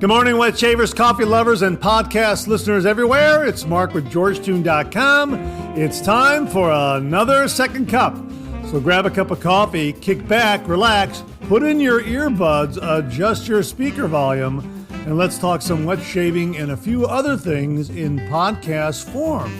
Good morning, wet shavers, coffee lovers, and podcast listeners everywhere. It's Mark with GeorgeToon.com. It's time for another second cup. So grab a cup of coffee, kick back, relax, put in your earbuds, adjust your speaker volume, and let's talk some wet shaving and a few other things in podcast form.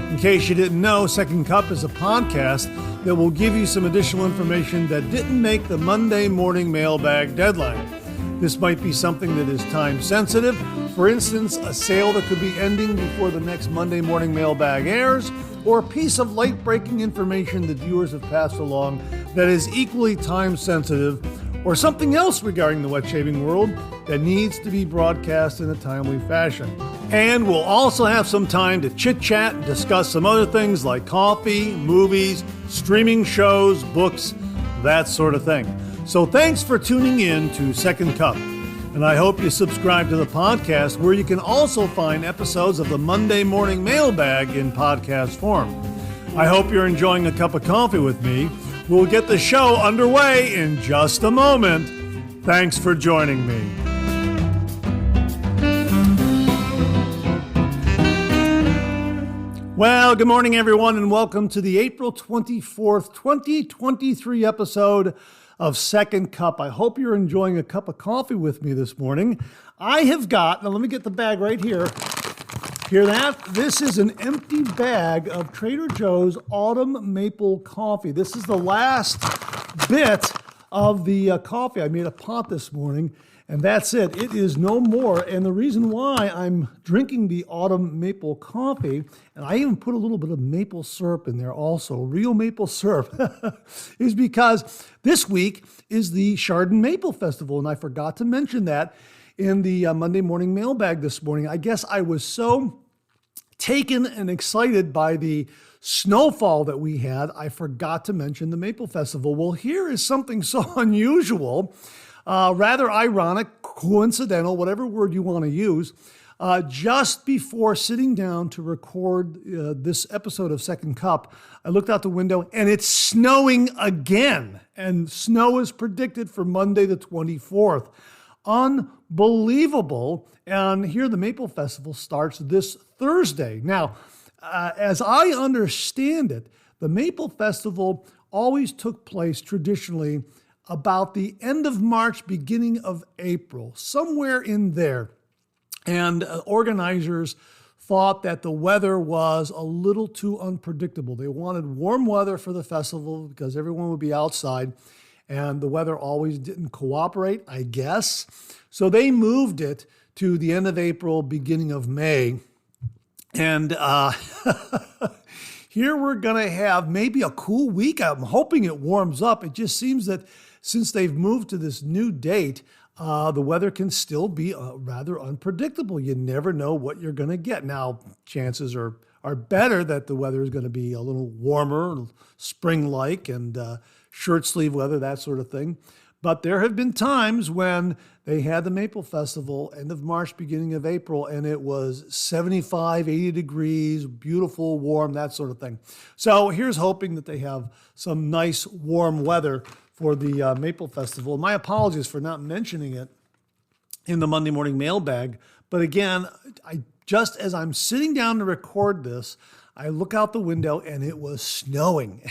In case you didn't know, Second Cup is a podcast that will give you some additional information that didn't make the Monday morning mailbag deadline. This might be something that is time sensitive. For instance, a sale that could be ending before the next Monday morning mailbag airs, or a piece of late-breaking information that viewers have passed along that is equally time sensitive, or something else regarding the wet shaving world that needs to be broadcast in a timely fashion. And we'll also have some time to chit-chat and discuss some other things like coffee, movies, streaming shows, books, that sort of thing. So thanks for tuning in to Second Cup, and I hope you subscribe to the podcast where you can also find episodes of the Monday morning mailbag in podcast form. I hope you're enjoying a cup of coffee with me. We'll get the show underway in just a moment. Thanks for joining me. Well, good morning, everyone, and welcome to the April 24th, 2023 episode of Second Cup. I hope you're enjoying a cup of coffee with me this morning. I have got, now let me get the bag right here. Hear that? This is an empty bag of Trader Joe's Autumn Maple Coffee. This is the last bit of the coffee. I made a pot this morning, and that's it. It is no more. And the reason why I'm drinking the Autumn Maple Coffee, and I even put a little bit of maple syrup in there also, real maple syrup, is because this week is the Chardon Maple Festival, and I forgot to mention that in the Monday morning mailbag this morning. I guess I was so taken and excited by the snowfall that we had, I forgot to mention the Maple Festival. Well, here is something so unusual, rather ironic, coincidental, whatever word you want to use. Just before sitting down to record this episode of Second Cup, I looked out the window and it's snowing again. And snow is predicted for Monday the 24th. Unbelievable. And here the Maple Festival starts this Thursday. Now, as I understand it, the Maple Festival always took place traditionally about the end of March, beginning of April, somewhere in there. And organizers thought that the weather was a little too unpredictable. They wanted warm weather for the festival because everyone would be outside, and the weather always didn't cooperate, I guess. So they moved it to the end of April, beginning of May. And here we're going to have maybe a cool week. I'm hoping it warms up. It just seems that since they've moved to this new date, the weather can still be rather unpredictable. You never know what you're going to get. Now, chances are better that the weather is going to be a little warmer, spring-like, and shirt sleeve weather, that sort of thing. But there have been times when they had the Maple Festival, end of March, beginning of April, and it was 75, 80 degrees, beautiful, warm, that sort of thing. So here's hoping that they have some nice, warm weather for the Maple Festival. My apologies for not mentioning it in the Monday morning mailbag. But again, just as I'm sitting down to record this, I look out the window and it was snowing.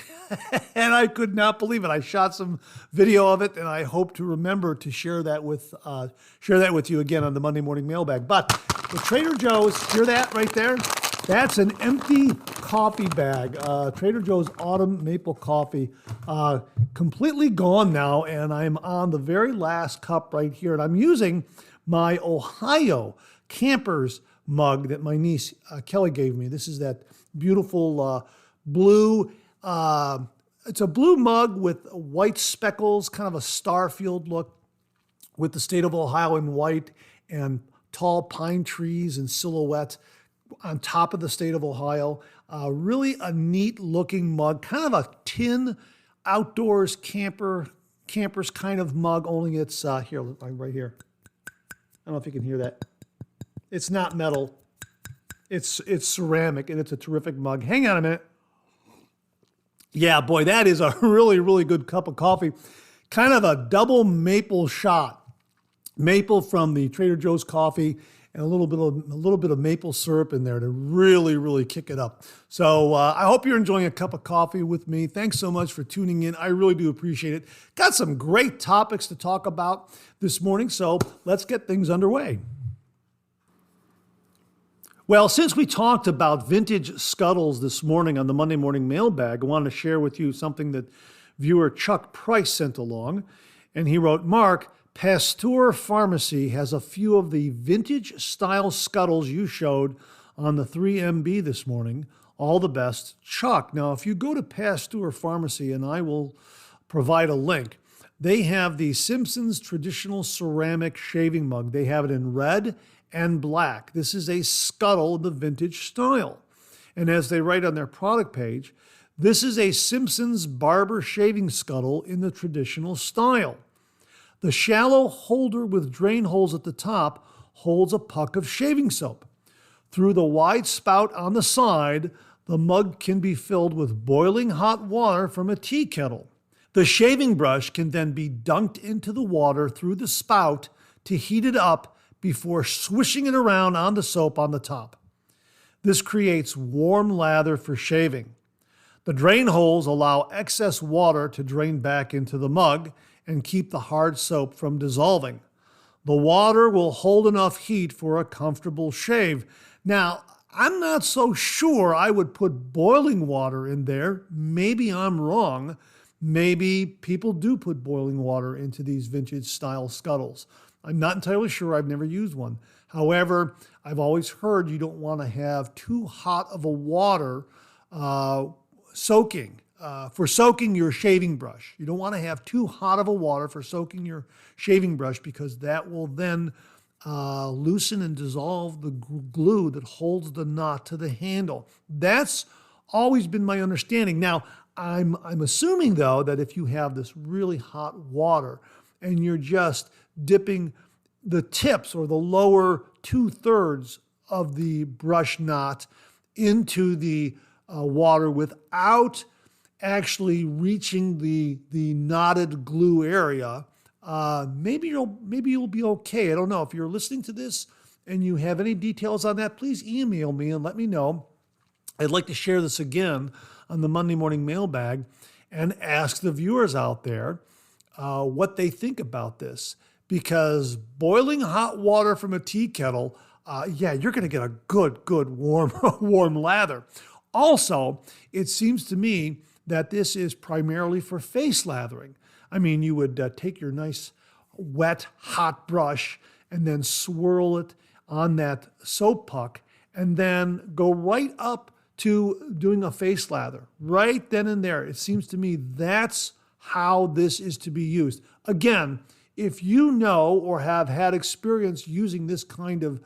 And I could not believe it. I shot some video of it, and I hope to remember to share that with you again on the Monday morning mailbag. But the Trader Joe's, hear that right there? That's an empty coffee bag. Trader Joe's Autumn Maple Coffee, completely gone now, and I'm on the very last cup right here. And I'm using my Ohio Campers mug that my niece Kelly gave me. This is that beautiful blue. It's a blue mug with white speckles, kind of a Starfield look, with the state of Ohio in white and tall pine trees in silhouette on top of the state of Ohio. Really a neat looking mug, kind of a tin outdoors campers kind of mug, only it's here, right here. I don't know if you can hear that. It's not metal. It's ceramic, and it's a terrific mug. Hang on a minute. Yeah, boy, that is a really, really good cup of coffee. Kind of a double maple shot. maple from the Trader Joe's coffee, and a little bit of maple syrup in there to really, really kick it up. So I hope you're enjoying a cup of coffee with me. Thanks so much for tuning in. I really do appreciate it. Got some great topics to talk about this morning, so let's get things underway. Well, since we talked about vintage scuttles this morning on the Monday Morning Mailbag, I wanted to share with you something that viewer Chuck Price sent along. And he wrote, Mark, Pasteur Pharmacy has a few of the vintage style scuttles you showed on the 3MB this morning. All the best, Chuck. Now, if you go to Pasteur Pharmacy, and I will provide a link, they have the Simpsons traditional ceramic shaving mug. They have it in red and black. This is a scuttle in the vintage style. And as they write on their product page, this is a Simpsons barber shaving scuttle in the traditional style. The shallow holder with drain holes at the top holds a puck of shaving soap. Through the wide spout on the side, the mug can be filled with boiling hot water from a tea kettle. The shaving brush can then be dunked into the water through the spout to heat it up before swishing it around on the soap on the top. This creates warm lather for shaving. The drain holes allow excess water to drain back into the mug and keep the hard soap from dissolving. The water will hold enough heat for a comfortable shave. Now, I'm not so sure I would put boiling water in there. Maybe I'm wrong. Maybe people do put boiling water into these vintage style scuttles. I'm not entirely sure. I've never used one. However, I've always heard you don't want to have too hot of a water soaking your shaving brush. You don't want to have too hot of a water for soaking your shaving brush because that will then loosen and dissolve the glue that holds the knot to the handle. That's always been my understanding. Now, I'm assuming, though, that if you have this really hot water and you're just dipping the tips or the lower 2/3 of the brush knot into the water without actually reaching the knotted glue area, maybe you'll be okay. I don't know. If you're listening to this and you have any details on that, please email me and let me know. I'd like to share this again on the Monday Morning Mailbag and ask the viewers out there what they think about this. Because boiling hot water from a tea kettle, you're going to get a good warm lather. Also, it seems to me that this is primarily for face lathering. I mean, you would take your nice wet, hot brush and then swirl it on that soap puck and then go right up to doing a face lather, right then and there. It seems to me that's how this is to be used. Again, if you know or have had experience using this kind of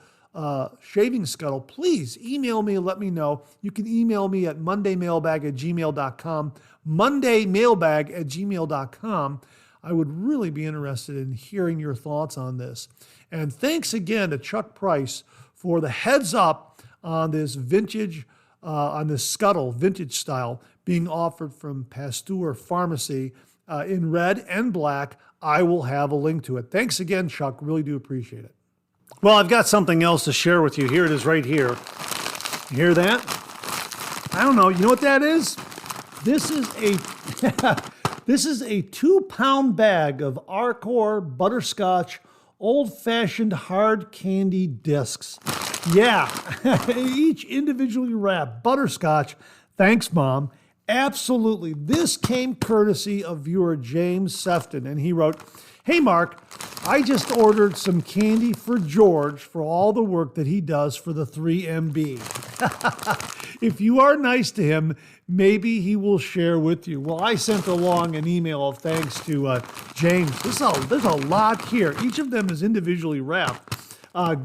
shaving scuttle, please email me and let me know. You can email me at mondaymailbag@gmail.com, mondaymailbag@gmail.com. I would really be interested in hearing your thoughts on this. And thanks again to Chuck Price for the heads up on this vintage, on this scuttle, vintage style, being offered from Pasteur Pharmacy in red and black. I will have a link to it. Thanks again, Chuck. Really do appreciate it. Well, I've got something else to share with you. Here it is right here. You hear that? I don't know. You know what that is? This is a this is a 2-pound bag of Arcor butterscotch old-fashioned hard candy discs. Yeah, each individually wrapped butterscotch. Thanks, Mom. Absolutely. This came courtesy of viewer James Sefton, and he wrote, "Hey, Mark, I just ordered some candy for George for all the work that he does for the 3MB. If you are nice to him, maybe he will share with you." Well, I sent along an email of thanks to James. There's a lot here. Each of them is individually wrapped.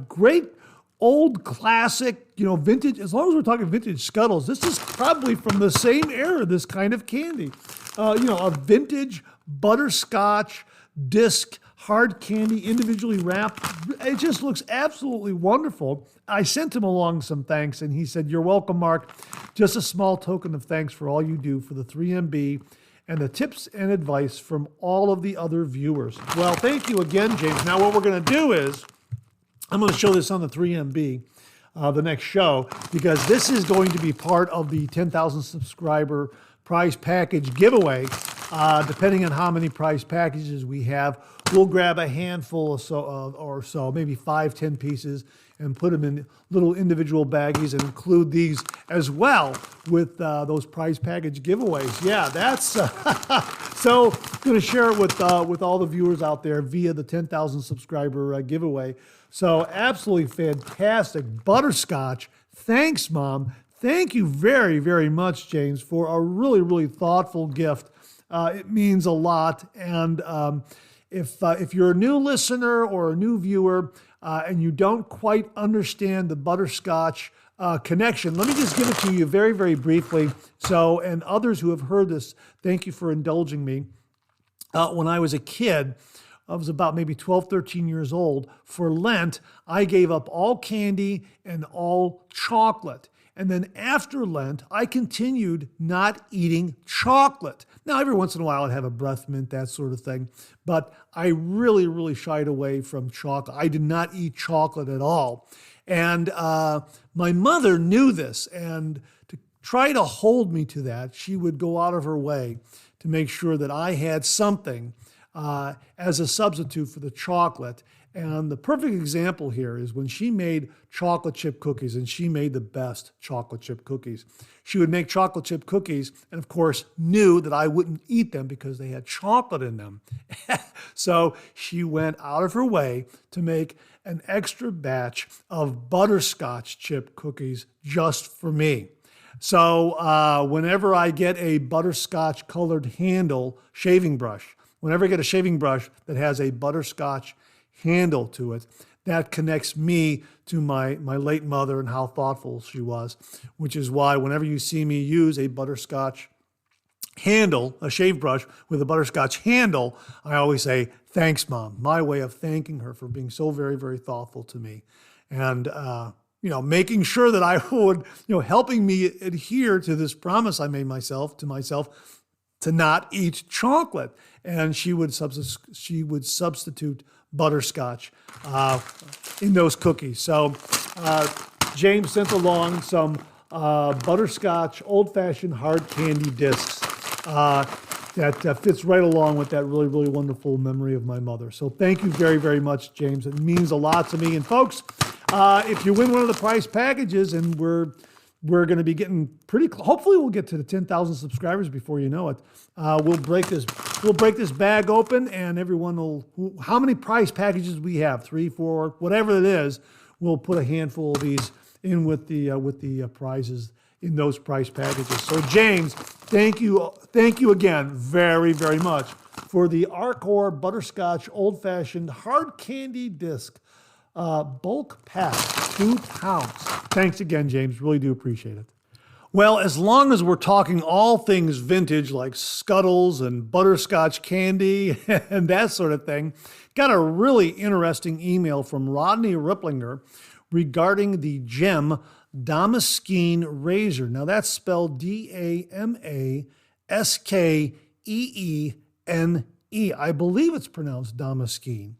Great old classic, vintage. As long as we're talking vintage scuttles, this is probably from the same era, this kind of candy. A vintage butterscotch disc hard candy, individually wrapped. It just looks absolutely wonderful. I sent him along some thanks, and he said, "You're welcome, Mark. Just a small token of thanks for all you do for the 3MB and the tips and advice from all of the other viewers. Well, thank you again, James. Now what we're going to do is, I'm going to show this on the 3MB, the next show, because this is going to be part of the 10,000 subscriber prize package giveaway. Depending on how many prize packages we have, we'll grab a handful or so, maybe 5-10 pieces, and put them in little individual baggies and include these as well with those prize package giveaways. Yeah, that's so going to share it with all the viewers out there via the 10,000 subscriber giveaway. So absolutely fantastic butterscotch. Thanks, Mom. Thank you very, very much, James, for a really, really thoughtful gift. It means a lot. And if you're a new listener or a new viewer and you don't quite understand the butterscotch connection, let me just give it to you very, very briefly. So, and others who have heard this, thank you for indulging me. When I was a kid, I was about maybe 12, 13 years old. For Lent, I gave up all candy and all chocolate. And then after Lent, I continued not eating chocolate. Now, every once in a while, I'd have a breath mint, that sort of thing. But I really, really shied away from chocolate. I did not eat chocolate at all. And my mother knew this. And to try to hold me to that, she would go out of her way to make sure that I had something as a substitute for the chocolate. And the perfect example here is when she made chocolate chip cookies, and she made the best chocolate chip cookies. She would make chocolate chip cookies and, of course, knew that I wouldn't eat them because they had chocolate in them. So she went out of her way to make an extra batch of butterscotch chip cookies just for me. So whenever I get a butterscotch colored handle shaving brush, whenever I get a shaving brush that has a butterscotch handle to it, that connects me to my late mother and how thoughtful she was, which is why whenever you see me use a butterscotch handle, a shave brush with a butterscotch handle, I always say, thanks, Mom. My way of thanking her for being so very, very thoughtful to me. And, making sure that I would, helping me adhere to this promise I made to myself to not eat chocolate. And she would substitute butterscotch in those cookies. So James sent along some butterscotch old-fashioned hard candy discs that fits right along with that really, really wonderful memory of my mother. So thank you very, very much, James. It means a lot to me. And folks, if you win one of the prize packages, and we're going to be getting hopefully we'll get to the 10,000 subscribers before you know it. We'll break this bag open, and everyone how many prize packages we have, 3, 4, whatever it is, we'll put a handful of these in with the prizes in those prize packages. So James, thank you again very, very much for the Arcor Butterscotch Old Fashioned Hard Candy Disc bulk pack, 2 pounds. Thanks again, James. Really do appreciate it. Well, as long as we're talking all things vintage like scuttles and butterscotch candy and that sort of thing, got a really interesting email from Rodney Ripplinger regarding the Gem Damaskeene razor. Now that's spelled Damaskene. I believe it's pronounced Damaskeene.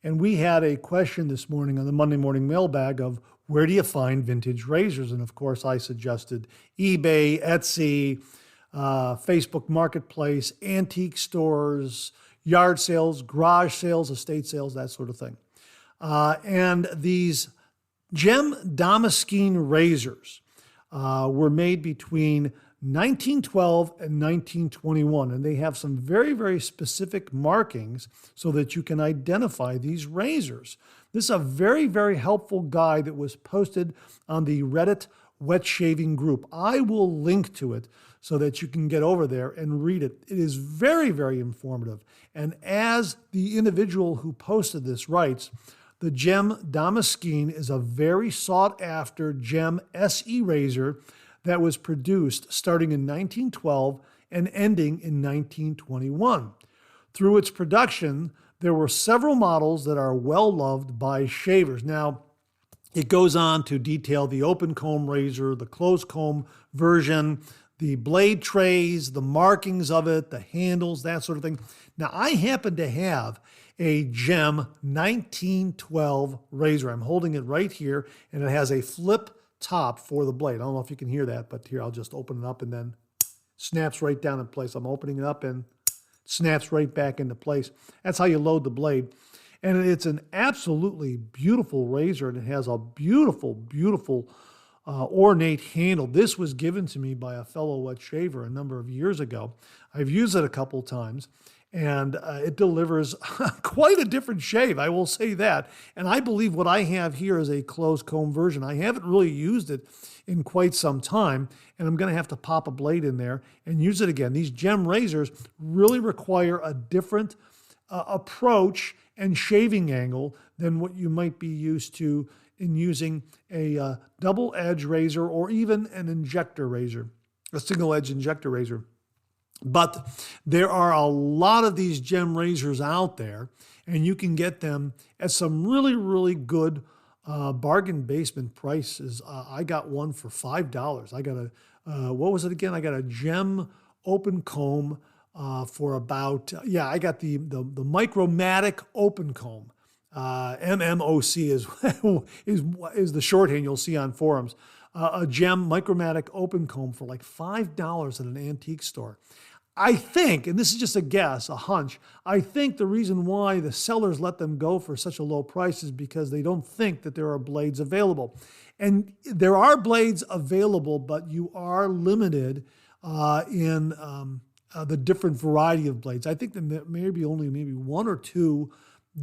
And we had a question this morning on the Monday morning mailbag of where do you find vintage razors? And of course, I suggested eBay, Etsy, Facebook Marketplace, antique stores, yard sales, garage sales, estate sales, that sort of thing. And these Gem Damaskeene razors were made between 1912 and 1921, and they have some very, very specific markings so that you can identify these razors. This is a very, very helpful guide that was posted on the Reddit wet shaving group. I will link to it so that you can get over there and read it. It is very, very informative. And as the individual who posted this writes, the Gem Damaskeene is a very sought after Gem SE razor that was produced starting in 1912 and ending in 1921. Through its production, there were several models that are well loved by shavers. Now, it goes on to detail the open comb razor, the closed comb version, the blade trays, the markings of it, the handles, that sort of thing. Now, I happen to have a Gem 1912 razor. I'm holding it right here, and it has a flip top for the blade. I don't know if you can hear that, but here, I'll just open it up and then snaps right down in place. I'm opening it up and snaps right back into place. That's how you load the blade. And it's an absolutely beautiful razor, and it has a beautiful, beautiful ornate handle. This was given to me by a fellow wet shaver a number of years ago. I've used it a couple times, and it delivers quite a different shave, I will say that. And I believe what I have here is a closed comb version. I haven't really used it in quite some time, and I'm going to have to pop a blade in there and use it again. These Gem razors really require a different approach and shaving angle than what you might be used to in using a double edge razor or even an injector razor, a single edge injector razor. But there are a lot of these Gem razors out there, and you can get them at some really, really good bargain basement prices. I got one for $5. I got what was it again? I got a Gem open comb for about, I got the Micromatic open comb. MMOC is the shorthand you'll see on forums. A Gem Micromatic open comb for like $5 at an antique store. I think, and this is just a guess, a hunch, I think the reason why the sellers let them go for such a low price is because they don't think that there are blades available. And there are blades available, but you are limited in the different variety of blades. I think there may be only maybe one or two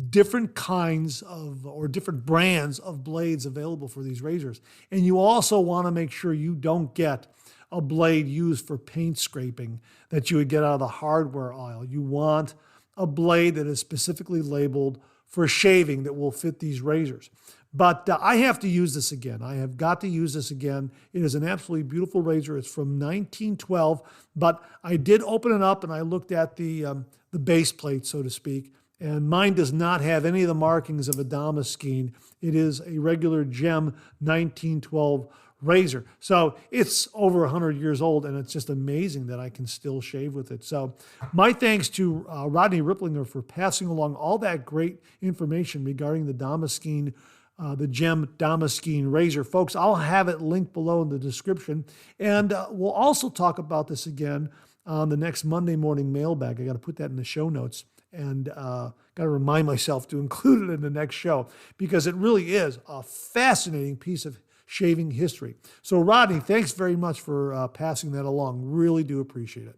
different kinds of, or different brands of blades available for these razors. And you also want to make sure you don't get a blade used for paint scraping that you would get out of the hardware aisle. You want a blade that is specifically labeled for shaving that will fit these razors. But I have to use this again. I have got to use this again. It is an absolutely beautiful razor. It's from 1912, but I did open it up and I looked at the base plate, so to speak, and mine does not have any of the markings of a Damaskeene. It is a regular Gem 1912 razor. So it's over 100 years old, and it's just amazing that I can still shave with it. So my thanks to Rodney Ripplinger for passing along all that great information regarding the Damaskeene, the Gem Damaskeene razor. Folks, I'll have it linked below in the description. And we'll also talk about this again on the next Monday morning mailbag. I got to put that in the show notes. And got to remind myself to include it in the next show because it really is a fascinating piece of shaving history. So Rodney, thanks very much for passing that along. Really do appreciate it.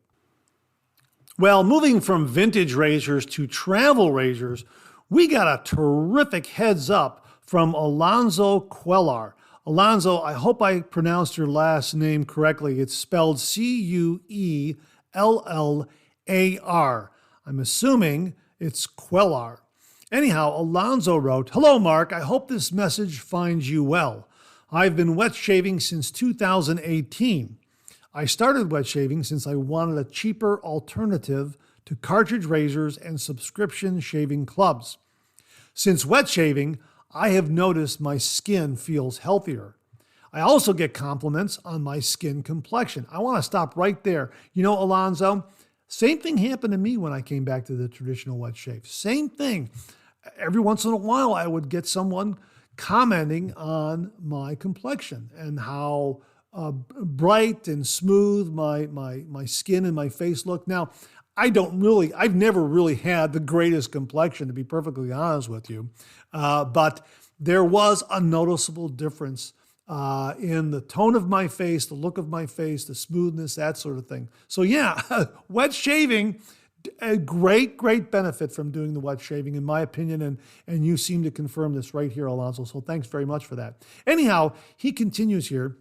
Well, moving from vintage razors to travel razors, we got a terrific heads up from Alonzo Cuellar. Alonzo, I hope I pronounced your last name correctly. It's spelled Cuellar. I'm assuming it's Cuellar. Anyhow, Alonzo wrote, "Hello, Mark. I hope this message finds you well. I've been wet shaving since 2018. I started wet shaving since I wanted a cheaper alternative to cartridge razors and subscription shaving clubs. Since wet shaving, I have noticed my skin feels healthier. I also get compliments on my skin complexion." I want to stop right there. You know, Alonzo, same thing happened to me when I came back to the traditional wet shave. Same thing. Every once in a while, I would get someone commenting on my complexion and how bright and smooth my skin and my face look. Now, I've never really had the greatest complexion, to be perfectly honest with you. But there was a noticeable difference in the tone of my face, the look of my face, the smoothness, that sort of thing. So yeah, wet shaving, a great benefit from doing the wet shaving, in my opinion, and you seem to confirm this right here, Alonzo, so thanks very much for that. Anyhow, he continues here,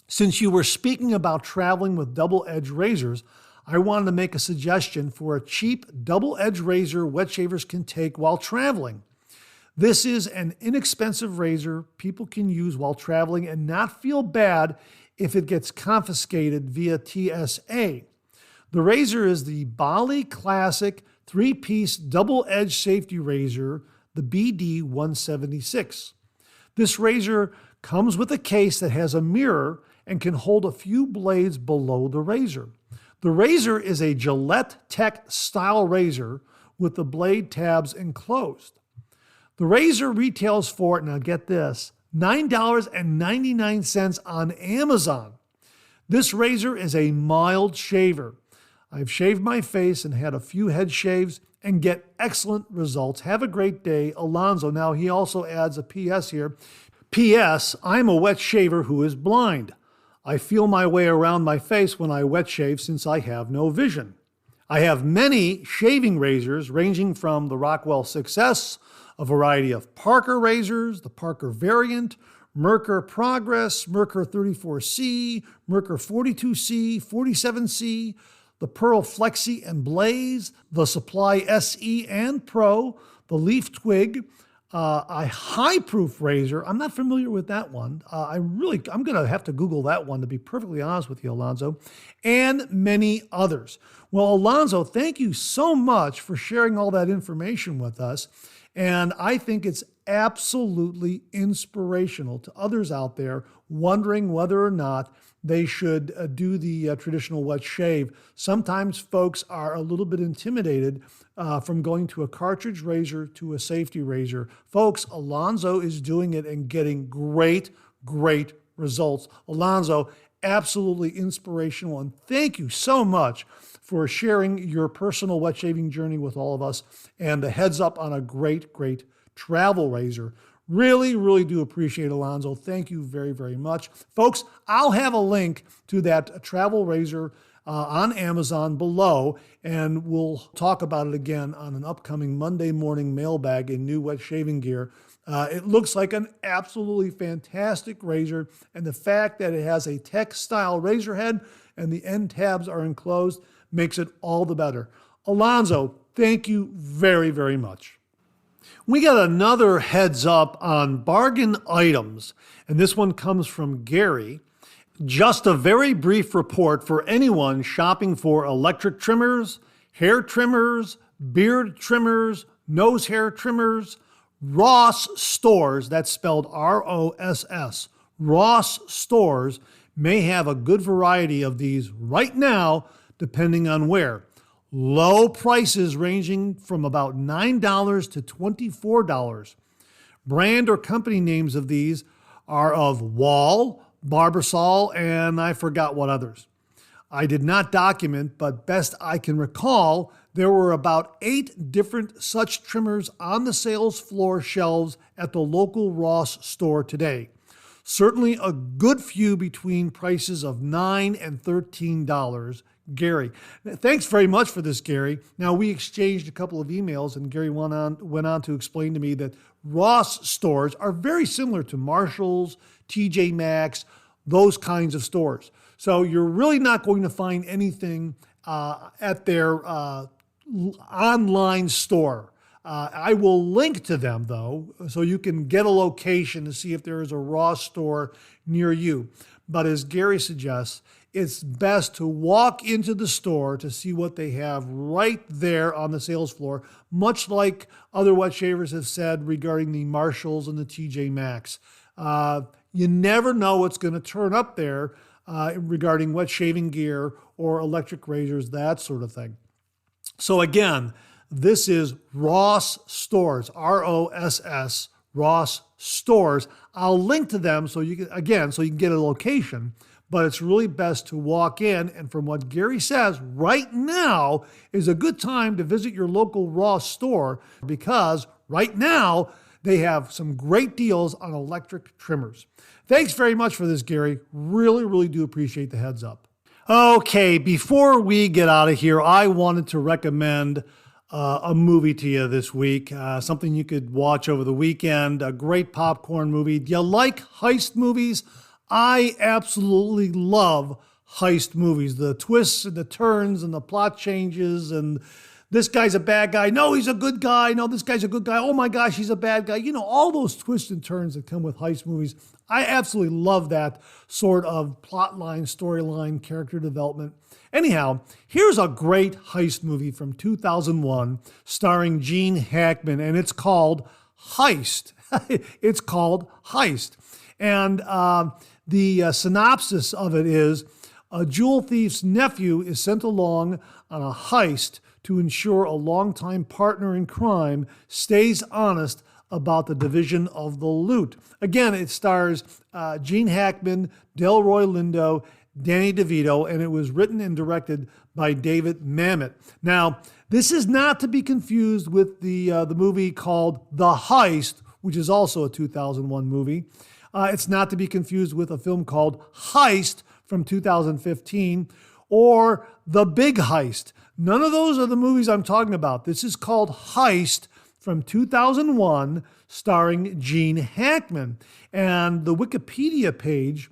"Since you were speaking about traveling with double-edged razors, I wanted to make a suggestion for a cheap double-edged razor wet shavers can take while traveling. This is an inexpensive razor people can use while traveling and not feel bad if it gets confiscated via TSA. The razor is the Bali Classic 3-piece double-edged safety razor, the BD176. This razor comes with a case that has a mirror and can hold a few blades below the razor. The razor is a Gillette Tech style razor with the blade tabs enclosed. The razor retails for, now get this, $9.99 on Amazon. This razor is a mild shaver. I've shaved my face and had a few head shaves and get excellent results. Have a great day, Alonzo. Now he also adds a PS here. PS, I'm a wet shaver who is blind. I feel my way around my face when I wet shave since I have no vision. I have many shaving razors ranging from the Rockwell 6S, a variety of Parker razors, the Parker variant, Merkur Progress, Merkur 34C, Merkur 42C, 47C, the Pearl Flexi and Blaze, the Supply SE and Pro, the Leaf Twig, a high-proof razor. I'm not familiar with that one. I'm going to have to Google that one, to be perfectly honest with you, Alonzo, and many others. Well, Alonzo, thank you so much for sharing all that information with us. And I think it's absolutely inspirational to others out there wondering whether or not they should do the traditional wet shave. Sometimes folks are a little bit intimidated from going to a cartridge razor to a safety razor. Folks, Alonzo is doing it and getting great, great results. Alonzo, absolutely inspirational, and thank you so much for sharing your personal wet shaving journey with all of us and the heads up on a great, great travel razor. Really, really do appreciate it, Alonzo. Thank you very, very much. Folks, I'll have a link to that travel razor on Amazon below, and we'll talk about it again on an upcoming Monday morning mailbag in new wet shaving gear. It looks like an absolutely fantastic razor, and the fact that it has a tech-style razor head and the end tabs are enclosed makes it all the better. Alonzo, thank you very, very much. We got another heads up on bargain items, and this one comes from Gary. Just a very brief report for anyone shopping for electric trimmers, hair trimmers, beard trimmers, nose hair trimmers. Ross Stores, that's spelled R-O-S-S, Ross Stores may have a good variety of these right now, depending on where. Low prices ranging from about $9 to $24. Brand or company names of these are of Wall, Barbasol, and I forgot what others. I did not document, but best I can recall, there were about 8 different such trimmers on the sales floor shelves at the local Ross store today. Certainly a good few between prices of $9 and $13. Gary, thanks very much for this, Gary. Now, we exchanged a couple of emails, and Gary went on to explain to me that Ross stores are very similar to Marshall's, TJ Maxx, those kinds of stores. So you're really not going to find anything at their online store. I will link to them, though, so you can get a location to see if there is a Ross store near you. But as Gary suggests, it's best to walk into the store to see what they have right there on the sales floor, much like other wet shavers have said regarding the Marshalls and the TJ Maxx. You never know what's going to turn up there regarding wet shaving gear or electric razors, that sort of thing. So again, this is Ross Stores, R-O-S-S, Ross Stores. I'll link to them so you can get a location. But it's really best to walk in, and from what Gary says, right now is a good time to visit your local Ross store because right now they have some great deals on electric trimmers. Thanks very much for this, Gary. Really, really do appreciate the heads up. Okay, before we get out of here, I wanted to recommend a movie to you this week, something you could watch over the weekend, a great popcorn movie. Do you like heist movies? I absolutely love heist movies. The twists and the turns and the plot changes and this guy's a bad guy. No, he's a good guy. No, this guy's a good guy. Oh my gosh, he's a bad guy. You know, all those twists and turns that come with heist movies. I absolutely love that sort of plot line, storyline, character development. Anyhow, here's a great heist movie from 2001 starring Gene Hackman, and it's called Heist. It's called Heist. And The synopsis of it is, a jewel thief's nephew is sent along on a heist to ensure a longtime partner in crime stays honest about the division of the loot. Again, it stars Gene Hackman, Delroy Lindo, Danny DeVito, and it was written and directed by David Mamet. Now, this is not to be confused with the movie called The Heist, which is also a 2001 movie. It's not to be confused with a film called Heist from 2015 or The Big Heist. None of those are the movies I'm talking about. This is called Heist from 2001, starring Gene Hackman. And the Wikipedia page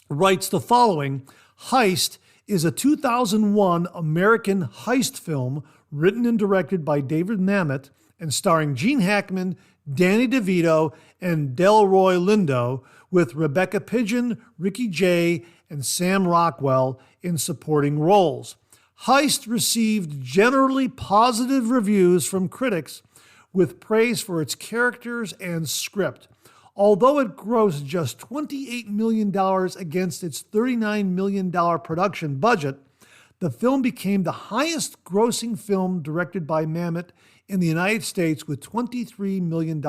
writes the following: Heist is a 2001 American heist film written and directed by David Mamet and starring Gene Hackman, Danny DeVito, and Delroy Lindo, with Rebecca Pidgeon, Ricky Jay, and Sam Rockwell in supporting roles. Heist received generally positive reviews from critics, with praise for its characters and script. Although it grossed just $28 million against its $39 million production budget, the film became the highest grossing film directed by Mamet in the United States with $23 million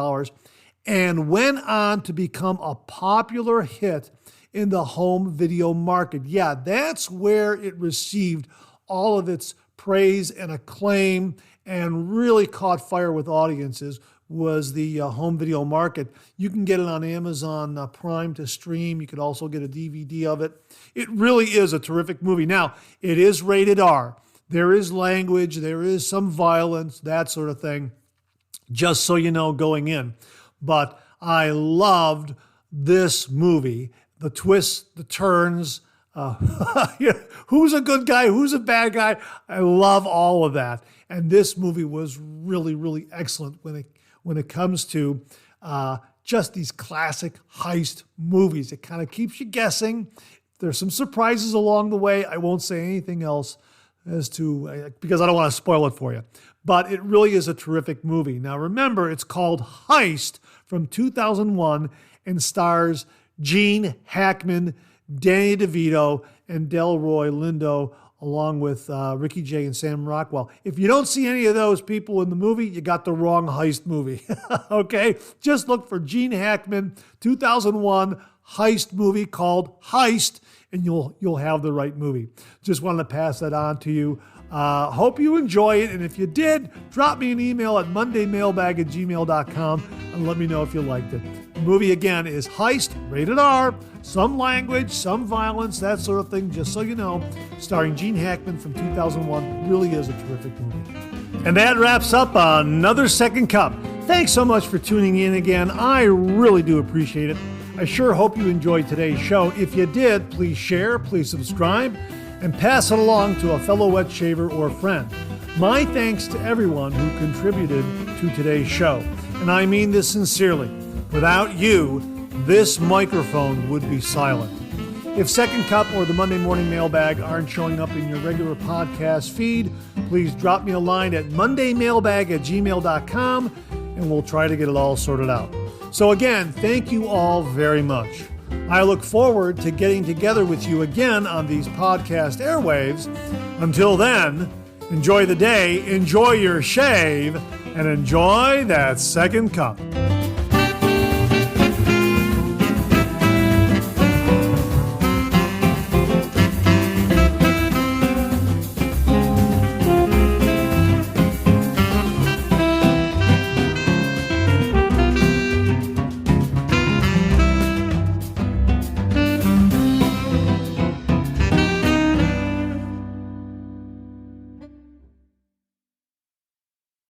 and went on to become a popular hit in the home video market. Yeah, that's where it received all of its praise and acclaim and really caught fire with audiences, was the home video market. You can get it on Amazon Prime to stream. You could also get a DVD of it. It really is a terrific movie. Now, it is rated R. There is language, there is some violence, that sort of thing, just so you know going in. But I loved this movie. The twists, the turns, who's a good guy, who's a bad guy. I love all of that. And this movie was really, really excellent when it comes to just these classic heist movies. It kind of keeps you guessing. There's some surprises along the way. I won't say anything else because I don't want to spoil it for you. But it really is a terrific movie. Now remember, it's called Heist from 2001 and stars Gene Hackman, Danny DeVito, and Delroy Lindo, along with Ricky Jay and Sam Rockwell. If you don't see any of those people in the movie, you got the wrong heist movie. Okay? Just look for Gene Hackman, 2001 heist movie called Heist, and you'll have the right movie. Just wanted to pass that on to you. Hope you enjoy it, and if you did, drop me an email at mondaymailbag@gmail.com and let me know if you liked it. The movie, again, is Heist, rated R, some language, some violence, that sort of thing, just so you know, starring Gene Hackman from 2001. Really is a terrific movie. And that wraps up another Second Cup. Thanks so much for tuning in again. I really do appreciate it. I sure hope you enjoyed today's show. If you did, please share, please subscribe, and pass it along to a fellow wet shaver or friend. My thanks to everyone who contributed to today's show. And I mean this sincerely. Without you, this microphone would be silent. If Second Cup or the Monday Morning Mailbag aren't showing up in your regular podcast feed, please drop me a line at mondaymailbag@gmail.com and we'll try to get it all sorted out. So again, thank you all very much. I look forward to getting together with you again on these podcast airwaves. Until then, enjoy the day, enjoy your shave, and enjoy that second cup.